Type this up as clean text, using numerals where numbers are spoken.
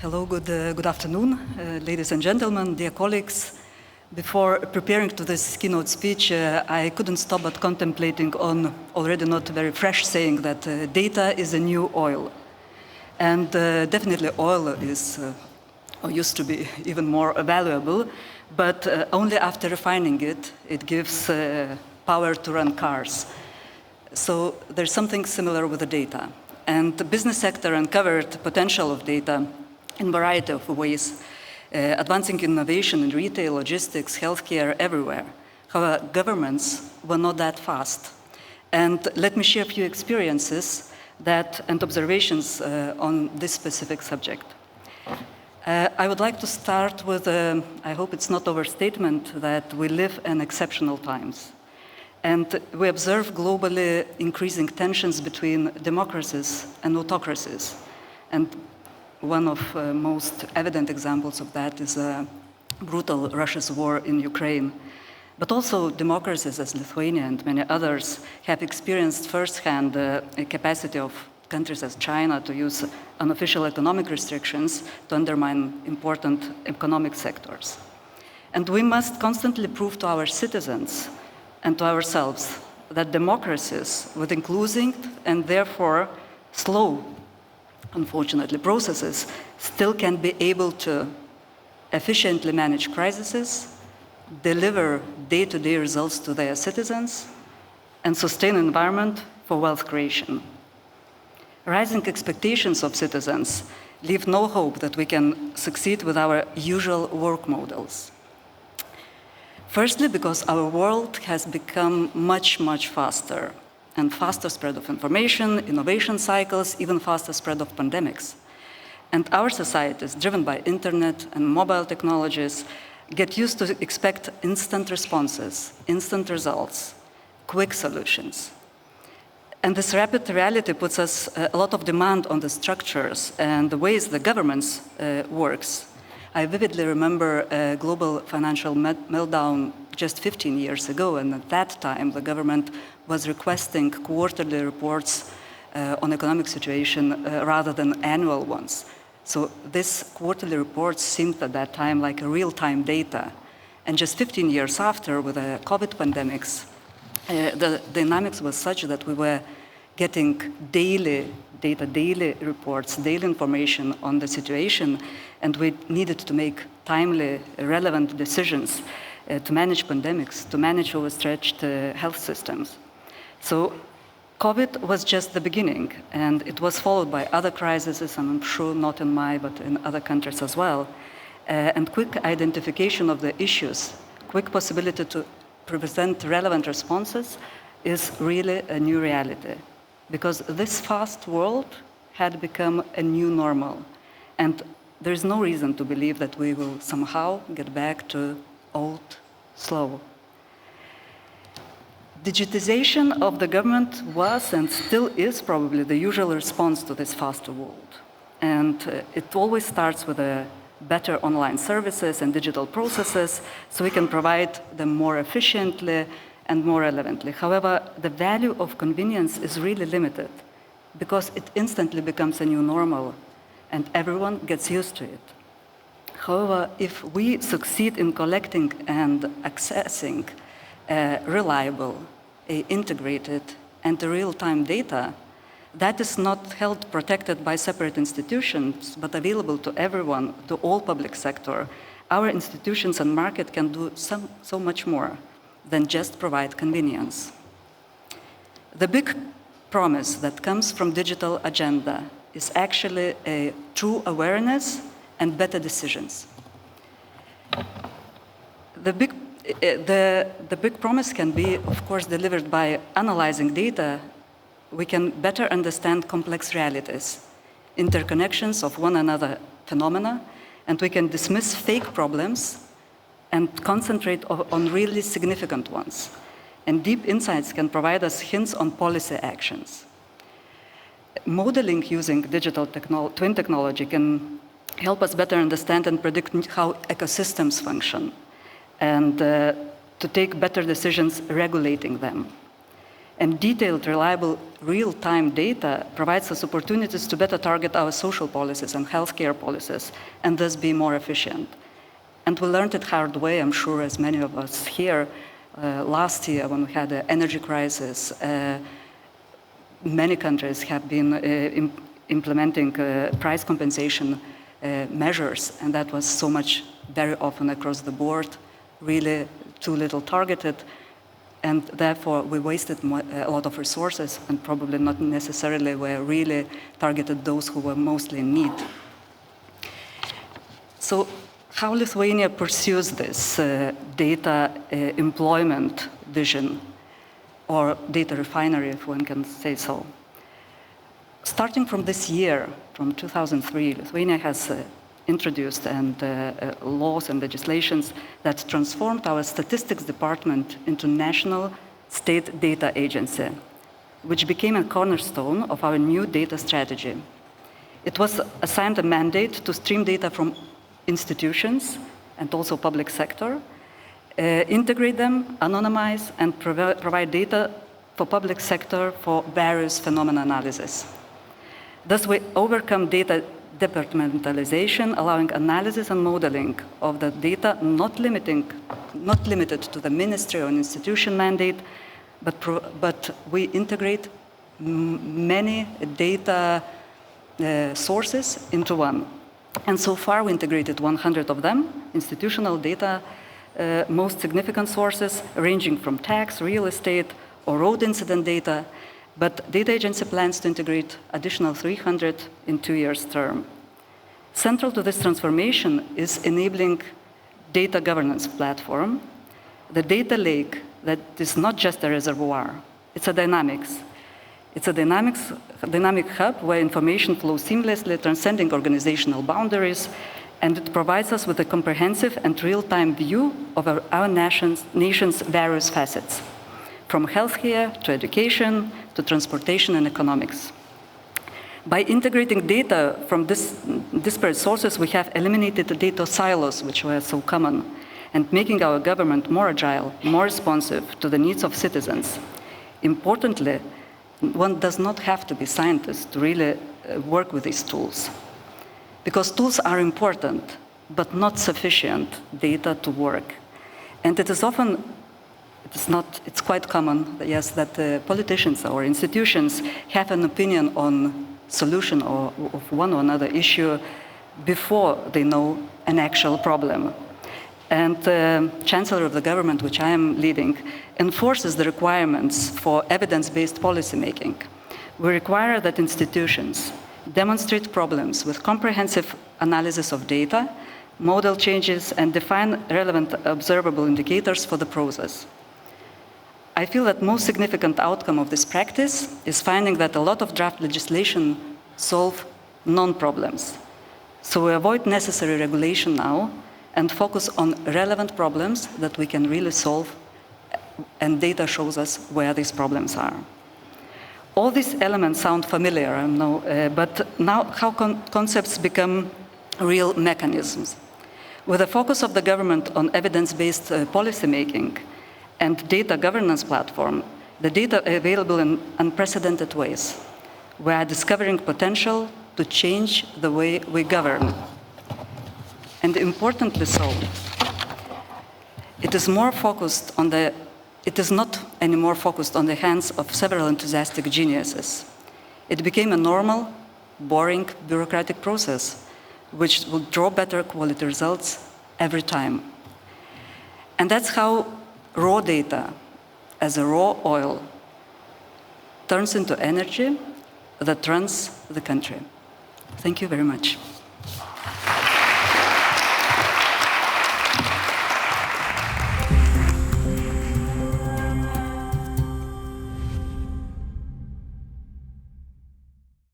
Hello, good afternoon, ladies and gentlemen, dear colleagues. Before preparing to this keynote speech, I couldn't stop but contemplating on already not very fresh saying that data is a new oil. And definitely oil is, or used to be, even more valuable, but only after refining it, it gives power to run cars. So there's something similar with the data. And the business sector uncovered the potential of data in a variety of ways, advancing innovation in retail, logistics, healthcare, everywhere. However, governments were not that fast. And let me share a few experiences and observations on this specific subject. I would like to start with, I hope it's not overstatement, that we live in exceptional times. And we observe globally increasing tensions between democracies and autocracies. And one of most evident examples of that is brutal Russia's war in Ukraine. But also democracies as Lithuania and many others have experienced firsthand the capacity of countries as China to use unofficial economic restrictions to undermine important economic sectors. And we must constantly prove to our citizens and to ourselves that democracies with inclusive and therefore slow, unfortunately, processes still can be able to efficiently manage crises, deliver day-to-day results to their citizens, and sustain an environment for wealth creation. Rising expectations of citizens leave no hope that we can succeed with our usual work models. Firstly, because our world has become much, much faster, and faster spread of information, innovation cycles, even faster spread of pandemics. And our societies, driven by internet and mobile technologies, get used to expect instant responses, instant results, quick solutions. And this rapid reality puts us a lot of demand on the structures and the ways the governments works. I vividly remember a global financial meltdown just 15 years ago, and at that time the government was requesting quarterly reports on economic situation rather than annual ones. So these quarterly reports seemed at that time like a real-time data. And just 15 years after, with the COVID pandemics, the dynamics was such that we were getting daily reports, daily information on the situation, and we needed to make timely, relevant decisions to manage pandemics, to manage overstretched health systems. So COVID was just the beginning, and it was followed by other crises, and I'm sure not in but in other countries as well. And quick identification of the issues, quick possibility to present relevant responses is really a new reality. Because this fast world had become a new normal. And there's no reason to believe that we will somehow get back to old, slow. Digitization of the government was and still is probably the usual response to this faster world. And it always starts with better online services and digital processes, so we can provide them more efficiently and more relevantly. However, the value of convenience is really limited because it instantly becomes a new normal and everyone gets used to it. However, if we succeed in collecting and accessing reliable, integrated, and real-time data, that is not held protected by separate institutions, but available to everyone, to all public sector, our institutions and market can do so much more than just provide convenience. The big promise that comes from digital agenda is actually a true awareness and better decisions. The big promise can be, of course, delivered by analyzing data. We can better understand complex realities, interconnections of one another phenomena, and we can dismiss fake problems and concentrate on really significant ones. And deep insights can provide us hints on policy actions. Modeling using digital twin technology can help us better understand and predict how ecosystems function and to take better decisions regulating them. And detailed, reliable, real-time data provides us opportunities to better target our social policies and healthcare policies, and thus be more efficient. And we learned it hard way, I'm sure, as many of us here, last year when we had an energy crisis. Many countries have been implementing price compensation measures, and that was so much, very often across the board, really too little targeted. And therefore, we wasted a lot of resources and probably not necessarily were really targeted those who were mostly in need. So how Lithuania pursues this data employment vision, or data refinery, if one can say so. Starting from this year, from 2003, Lithuania has introduced laws and legislations that transformed our statistics department into National State Data Agency, which became a cornerstone of our new data strategy. It was assigned a mandate to stream data from institutions and also public sector, integrate them, anonymize, and provide data for public sector for various phenomena analysis. Thus, we overcome data departmentalization, allowing analysis and modeling of the data, not limited to the ministry or institution mandate, but we integrate many data sources into one. And so far, we integrated 100 of them, institutional data, most significant sources, ranging from tax, real estate, or road incident data, but data agency plans to integrate additional 300 in 2 years' term. Central to this transformation is enabling data governance platform, the data lake that is not just a reservoir, it's a dynamics. It's a dynamic hub where information flows seamlessly, transcending organizational boundaries, and it provides us with a comprehensive and real-time view of our nation's various facets, from healthcare to education to transportation and economics. By integrating data from disparate sources, we have eliminated the data silos, which were so common, and making our government more agile, more responsive to the needs of citizens. Importantly, one does not have to be scientists to really work with these tools, because tools are important, but not sufficient data to work. And it is often, it's quite common, yes, that politicians or institutions have an opinion on solution of one or another issue before they know an actual problem. And the Chancellor of the government, which I am leading, enforces the requirements for evidence-based policymaking. We require that institutions demonstrate problems with comprehensive analysis of data, model changes, and define relevant observable indicators for the process. I feel that most significant outcome of this practice is finding that a lot of draft legislation solve non-problems. So we avoid necessary regulation now and focus on relevant problems that we can really solve, and data shows us where these problems are. All these elements sound familiar, I know, but now how concepts become real mechanisms. With the focus of the government on evidence-based policymaking and data governance platform, the data are available in unprecedented ways. We are discovering potential to change the way we govern. And importantly so, it is not anymore focused on the hands of several enthusiastic geniuses. It became a normal, boring, bureaucratic process, which will draw better quality results every time. And that's how raw data, as a raw oil, turns into energy that runs the country. Thank you very much.